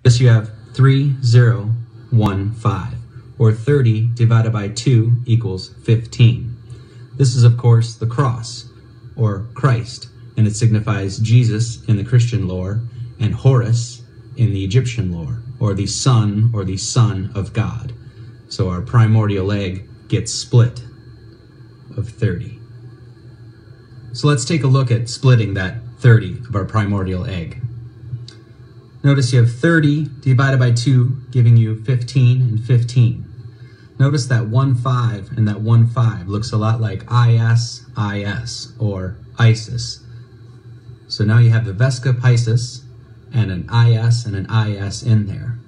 Yes, you have 3, 0, 1, 5, or 30 divided by 2 equals 15. This is, of course, the cross, or Christ, and it signifies Jesus in the Christian lore, and Horus in the Egyptian lore, or the Son of God. So our primordial egg gets split of 30. So let's take a look at splitting that 30 of our primordial egg. Notice you have 30 divided by 2, giving you 15 and 15. Notice that 1, 5 and that 1, 5 looks a lot like IS, or Isis. So now you have the Vesca Piscis and an IS and an IS in there.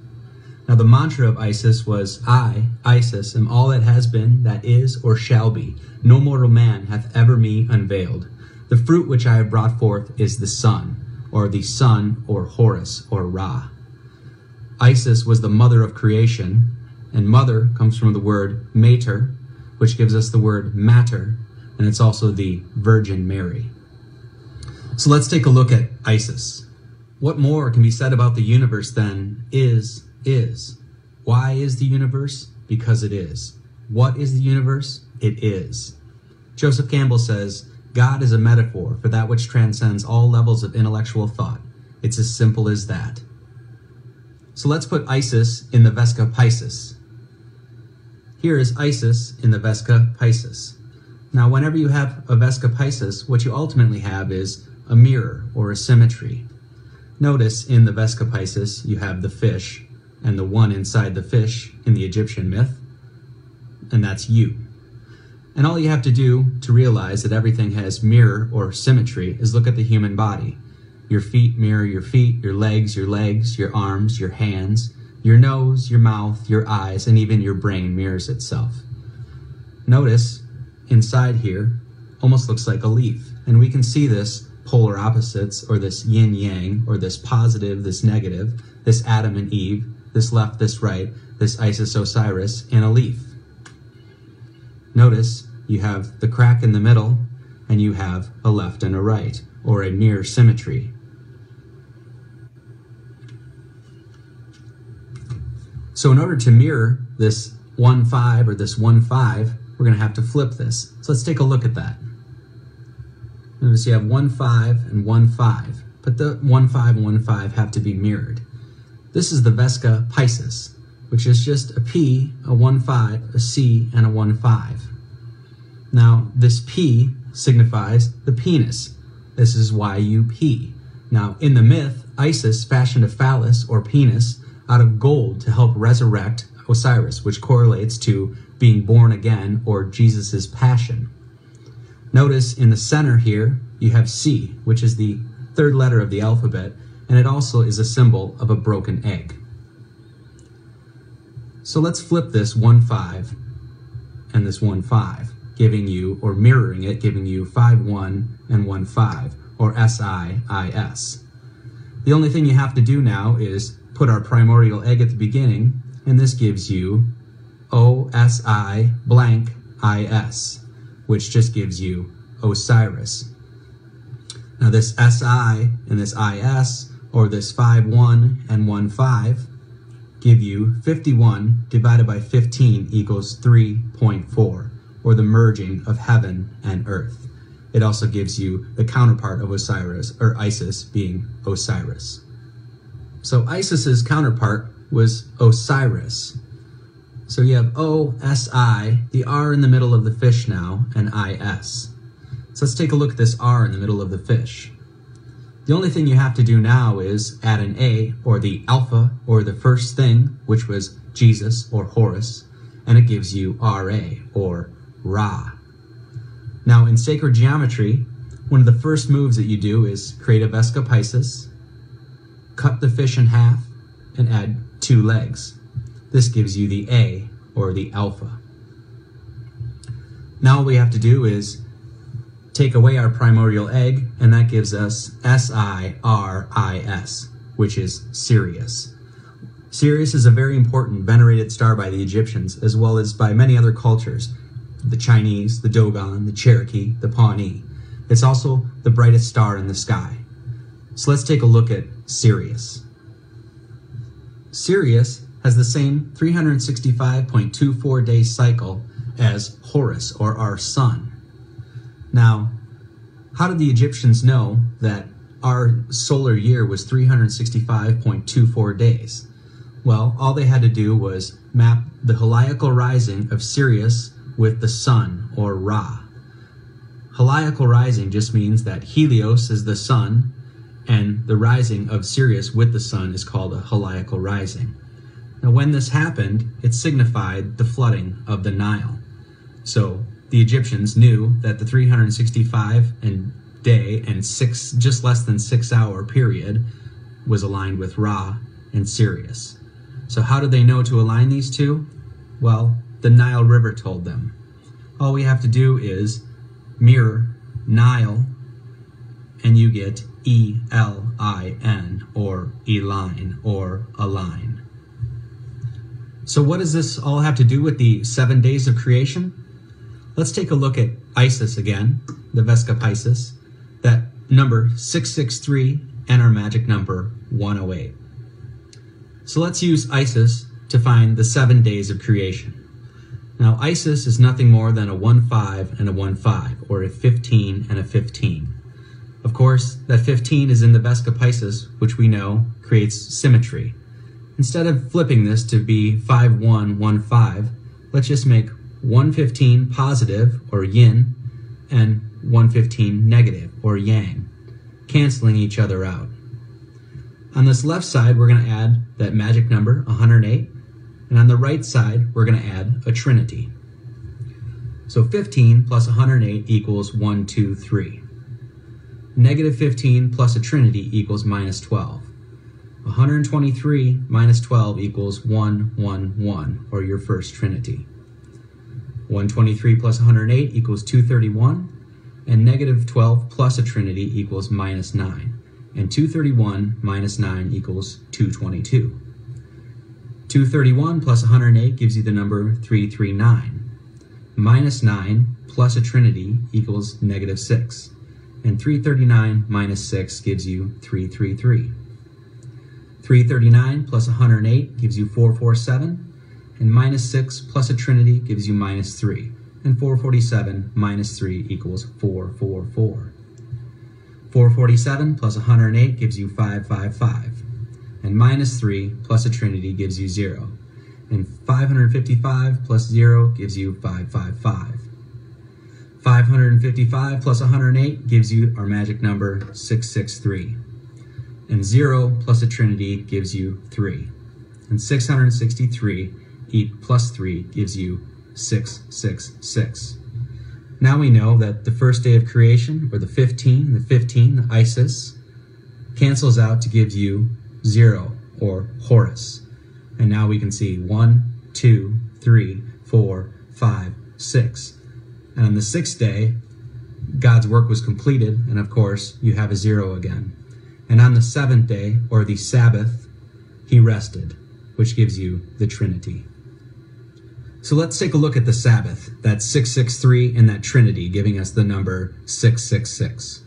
Now the mantra of Isis was, I, Isis, am all that has been, that is, or shall be. No mortal man hath ever me unveiled. The fruit which I have brought forth is the sun, or the sun, or Horus, or Ra. Isis was the mother of creation, and mother comes from the word mater, which gives us the word matter, and it's also the Virgin Mary. So let's take a look at Isis. What more can be said about the universe than is? Why is the universe? Because it is. What is the universe? It is. Joseph Campbell says, God is a metaphor for that which transcends all levels of intellectual thought. It's as simple as that. So let's put Isis in the Vesca Piscis. Here is Isis in the Vesca Piscis. Now, whenever you have a Vesca Piscis, what you ultimately have is a mirror or a symmetry. Notice in the Vesca Piscis, you have the fish and the one inside the fish in the Egyptian myth, and that's you. And all you have to do to realize that everything has mirror or symmetry is look at the human body. Your feet mirror your feet, your legs, your arms, your hands, your nose, your mouth, your eyes, and even your brain mirrors itself. Notice inside here almost looks like a leaf, and we can see this polar opposites, or this yin-yang, or this positive, this negative, this Adam and Eve, this left, this right, this Isis, Osiris, in a leaf. Notice you have the crack in the middle, and you have a left and a right, or a mirror symmetry. So in order to mirror this 1, 5 or this 1, 5, we're going to have to flip this. So let's take a look at that. Notice you have 1, 5 and 1, 5, but the 1, 5 and 1, 5 have to be mirrored. This is the Vesca Piscis, which is just a P, a 1, 5, a C, and a 1, 5. Now, this P signifies the penis. This is why you pee. Now, in the myth, Isis fashioned a phallus or penis out of gold to help resurrect Osiris, which correlates to being born again or Jesus's passion. Notice in the center here, you have C, which is the third letter of the alphabet, and it also is a symbol of a broken egg. So let's flip this 1, 5 and this 1, 5. Giving you, or mirroring it, giving you 5, 1 and 1, 5, or SIIS. The only thing you have to do now is put our primordial egg at the beginning, and this gives you OSI blank IS, which just gives you Osiris. Now this SI and this IS, or this 5, 1 and 1, 5, give you 51 divided by 15 equals 3.4. or the merging of heaven and earth. It also gives you the counterpart of Osiris, or Isis, being Osiris. So Isis's counterpart was Osiris. So you have O-S-I, the R in the middle of the fish now, and I-S. So let's take a look at this R in the middle of the fish. The only thing you have to do now is add an A, or the alpha, or the first thing, which was Jesus, or Horus, and it gives you R-A, or Ra. Now in sacred geometry, one of the first moves that you do is create a Vesca Piscis, cut the fish in half, and add 2 legs. This gives you the A, or the alpha. Now all we have to do is take away our primordial egg, and that gives us S-I-R-I-S, which is Sirius. Sirius is a very important venerated star by the Egyptians, as well as by many other cultures. The Chinese, the Dogon, the Cherokee, the Pawnee. It's also the brightest star in the sky. So let's take a look at Sirius. Sirius has the same 365.24 day cycle as Horus, or our sun. Now, how did the Egyptians know that our solar year was 365.24 days? Well, all they had to do was map the heliacal rising of Sirius with the sun, or Ra. Heliacal rising just means that Helios is the sun, and the rising of Sirius with the sun is called a heliacal rising. Now, when this happened, it signified the flooding of the Nile. So the Egyptians knew that the 365 and day and just less than 6 hour period was aligned with Ra and Sirius. So how did they know to align these two? Well, the Nile River told them. All we have to do is mirror Nile, and you get E-L-I-N, or Eline, or align. So what does this all have to do with the 7 days of creation? Let's take a look at Isis again, the Vesca Pisces, that number 663, and our magic number 108. So let's use Isis to find the 7 days of creation. Now, Isis is nothing more than a 1-5 and a 1-5, or a 15 and a 15. Of course, that 15 is in the Vesca Pisces, which we know creates symmetry. Instead of flipping this to be 5-1, 1-5, let's just make 115 positive, or yin, and 115 negative, or yang, canceling each other out. On this left side, we're going to add that magic number, 108, and on the right side, we're going to add a trinity. So 15 plus 108 equals 1, 2, 3. Negative 15 plus a trinity equals minus 12. 123 minus 12 equals 1, 1, 1, or your first trinity. 123 plus 108 equals 231, and negative 12 plus a trinity equals minus 9. And 231 minus 9 equals 222. 231 plus 108 gives you the number 339. Minus 9 plus a trinity equals negative 6. And 339 minus 6 gives you 333. 339 plus 108 gives you 447. And minus 6 plus a trinity gives you minus 3. And 447 minus 3 equals 444. 447 plus 108 gives you 555. And minus 3 plus a trinity gives you 0. And 555 plus 0 gives you 555. 555 plus 108 gives you our magic number 663. And 0 plus a trinity gives you 3. And 663 plus 3 gives you 666. Now we know that the first day of creation, or the 15, the Isis, cancels out to give you 0, or Horus. And now we can see 1, 2, 3, 4, 5, 6. And on the 6th day, God's work was completed, and of course, you have a 0 again. And on the 7th day, or the Sabbath, he rested, which gives you the Trinity. So let's take a look at the Sabbath, that 663 and that Trinity, giving us the number 666.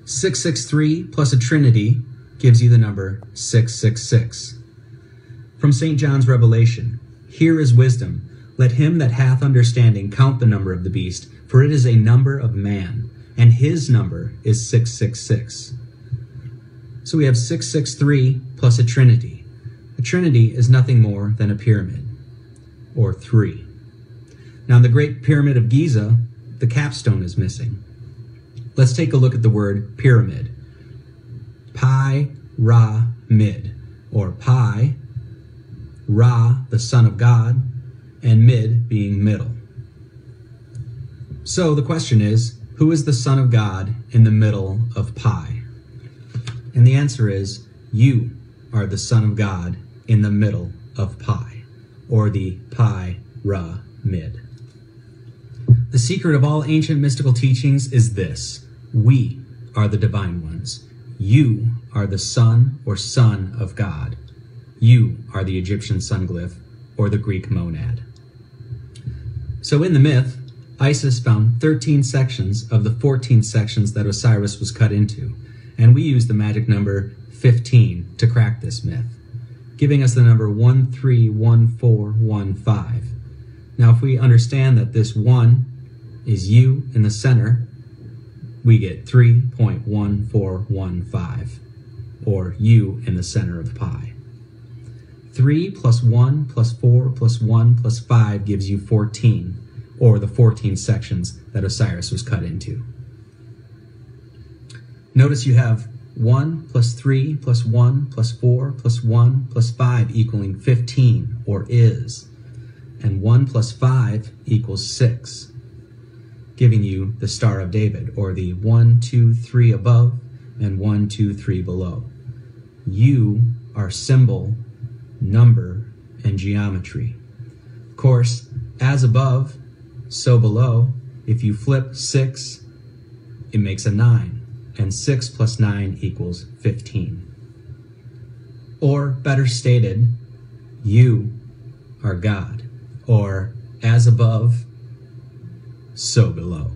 663 plus a Trinity gives you the number 666. From St. John's Revelation, here is wisdom. Let him that hath understanding count the number of the beast, for it is a number of man, and his number is 666. So we have 663 plus a Trinity. A Trinity is nothing more than a pyramid, or 3. Now in the Great Pyramid of Giza, the capstone is missing. Let's take a look at the word pyramid. Pi, Ra, Mid, or Pi, Ra, the Son of God, and Mid being middle. So the question is, who is the Son of God in the middle of Pi? And the answer is, you are the Son of God in the middle of Pi, or the Pi, Ra, Mid. The secret of all ancient mystical teachings is this: we are the divine ones. You are the Son or Son of God. You are the Egyptian sun glyph or the Greek monad. So in the myth, Isis found 13 sections of the 14 sections that Osiris was cut into, and we use the magic number 15 to crack this myth, giving us the number 131415. Now, if we understand that this 1 is u in the center, we get 3.1415, or u in the center of the pi. 3 plus 1 plus 4 plus 1 plus 5 gives you 14, or the 14 sections that Osiris was cut into. Notice you have 1 plus 3 plus 1 plus 4 plus 1 plus 5 equaling 15, or is, and 1 plus 5 equals 6, giving you the Star of David, or the 1, 2, 3 above and 1, 2, 3 below. You are symbol, number, and geometry. Of course, as above, so below. If you flip 6, it makes a 9, and 6 plus 9 equals 15. Or, better stated, you are God, or as above, so below.